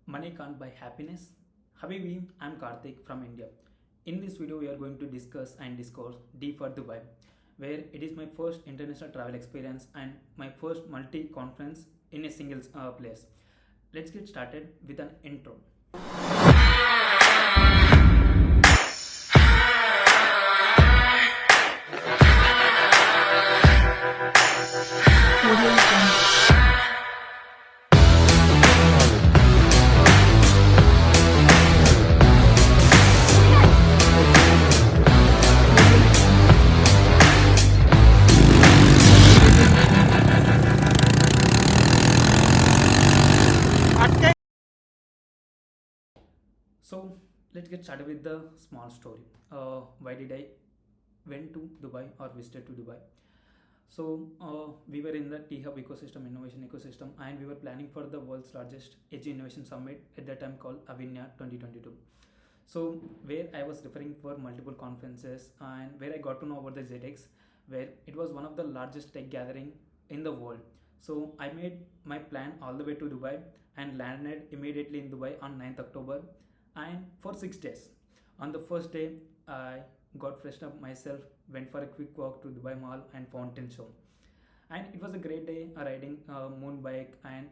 Money can't buy happiness. Habibi, I'm Karthik from India. In this video, we are going to discuss and discourse deeper Dubai, where it is my first international travel experience and my first multi-conference in a single place. Let's get started with an intro. So let's get started with the small story. Why did I went to Dubai or visited to Dubai? So we were in the T Hub ecosystem, innovation ecosystem, and we were planning for the world's largest Edge Innovation Summit at that time called Avinya 2022. So where I was referring for multiple conferences and where I got to know about the Gitex, where it was one of the largest tech gathering in the world. So I made my plan all the way to Dubai and landed immediately in Dubai on 9th October and for 6 days. On the first day, I got freshened up myself, went for a quick walk to Dubai Mall and Fountain Show. And it was a great day riding moon bike and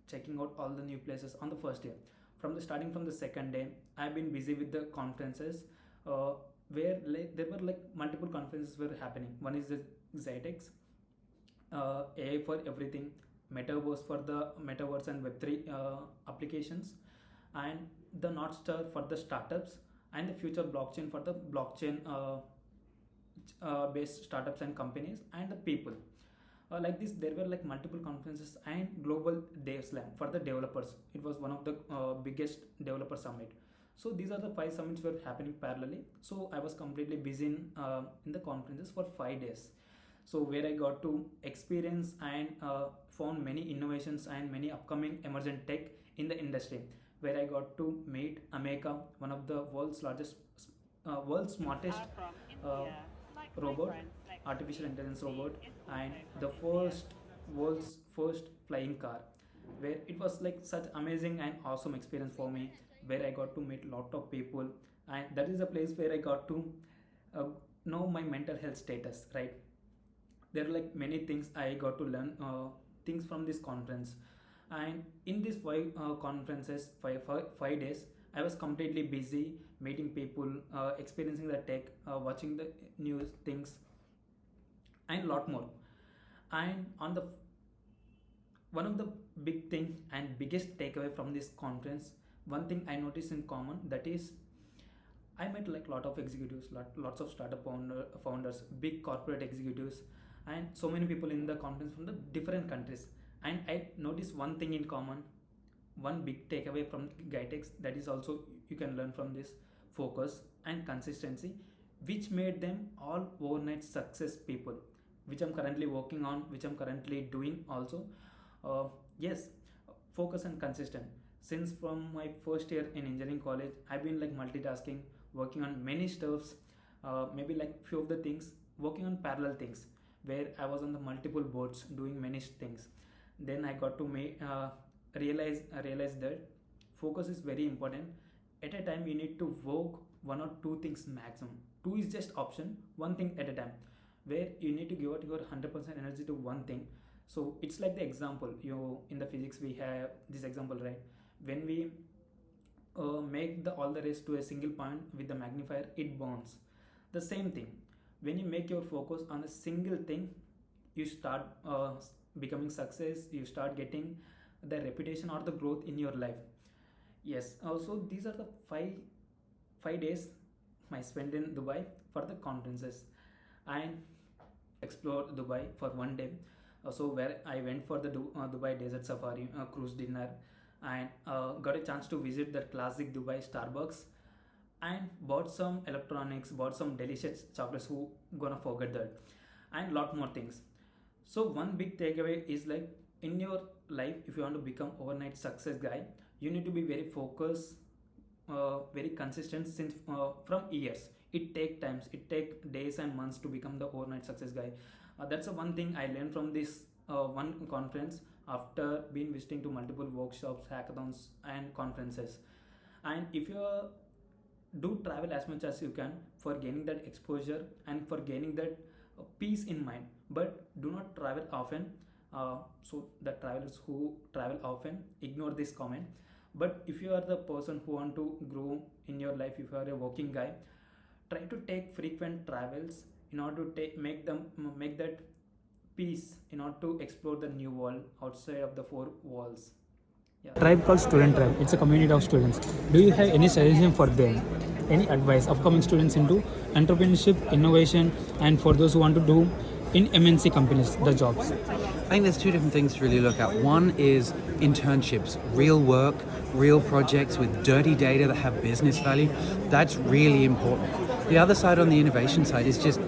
checking out all the new places on the first day. From the starting from the second day, I've been busy with the conferences uh, where there were like multiple conferences were happening. One is the Zytex, AI for everything, Metaverse for the Metaverse and Web3 applications, and the North Star for the startups, and the future blockchain for the blockchain based startups and companies and the people. Like this, there were like multiple conferences and global dev slam for the developers. It was one of the biggest developer summit. So these are the five summits were happening parallelly. So I was completely busy in the conferences for 5 days. So where I got to experience and found many innovations and many upcoming emergent tech in the industry, where I got to meet Ameka, one of the world's smartest uh, robot, artificial intelligence robot, and the world's first flying car, where it was like such amazing and awesome experience for me, where I got to meet lot of people, and that is the place where I got to uh, know my mental health status. Right, there are like many things I got to learn things from this conference, and in these five days I was completely busy meeting people, experiencing the tech, watching the news things, and lot more. And on the one of the big thing and biggest takeaway from this conference, one thing I noticed in common, that is I met like lot of executives, lots of startup founders, big corporate executives, and so many people in the conference from the different countries. And I noticed one thing in common, one big takeaway from Gitex, that is also you can learn from this: focus and consistency, which made them all overnight success people, which I'm currently working on, which I'm currently doing also. Yes, focus and consistent. Since from my first year in engineering college, I've been like multitasking, working on many stuffs, maybe like few of the things, working on parallel things, where I was on the multiple boards doing many things. Then I got to realize that focus is very important. At a time, you need to work one or two things maximum. Two is just option, one thing at a time, where you need to give out your 100% energy to one thing. So it's like the example, you in the physics we have this example, right? When we make the all the rays to a single point with the magnifier, it burns. The same thing, when you make your focus on a single thing, you start becoming success, you start getting the reputation or the growth in your life. Yes, also these are the five days I spent in Dubai for the conferences. And explore Dubai for one day. So where I went for the Dubai Desert Safari cruise dinner, and got a chance to visit the classic Dubai Starbucks, and bought some electronics, bought some delicious chocolates. Who gonna forget that? And lot more things. So one big takeaway is like, in your life, if you want to become overnight success guy, you need to be very focused, very consistent since from years. It take times, it take days and months to become the overnight success guy. That's the one thing I learned from this one conference. after being visiting to multiple workshops, hackathons, and conferences. And if you do travel as much as you can for gaining that exposure and for gaining that peace in mind, but do not travel often. So the travelers who travel often, ignore this comment. But if you are the person who want to grow in your life, if you are a working guy, try to take frequent travels in order to make that peace, in order to explore the new world outside of the four walls. Yeah. Tribe called Student Tribe. It's a community of students. Do you have any suggestion for them? Any advice upcoming students into entrepreneurship, innovation, and for those who want to do in MNC companies, the jobs? I think there's two different things to really look at. One is internships, real work, real projects with dirty data that have business value. That's really important. The other side, on the innovation side, is just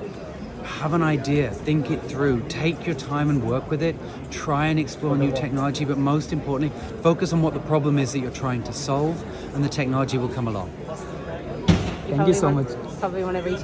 have an idea, think it through, take your time and work with it, try and explore new technology, but most importantly, focus on what the problem is that you're trying to solve, and the technology will come along. Thank you so much. Probably want to reach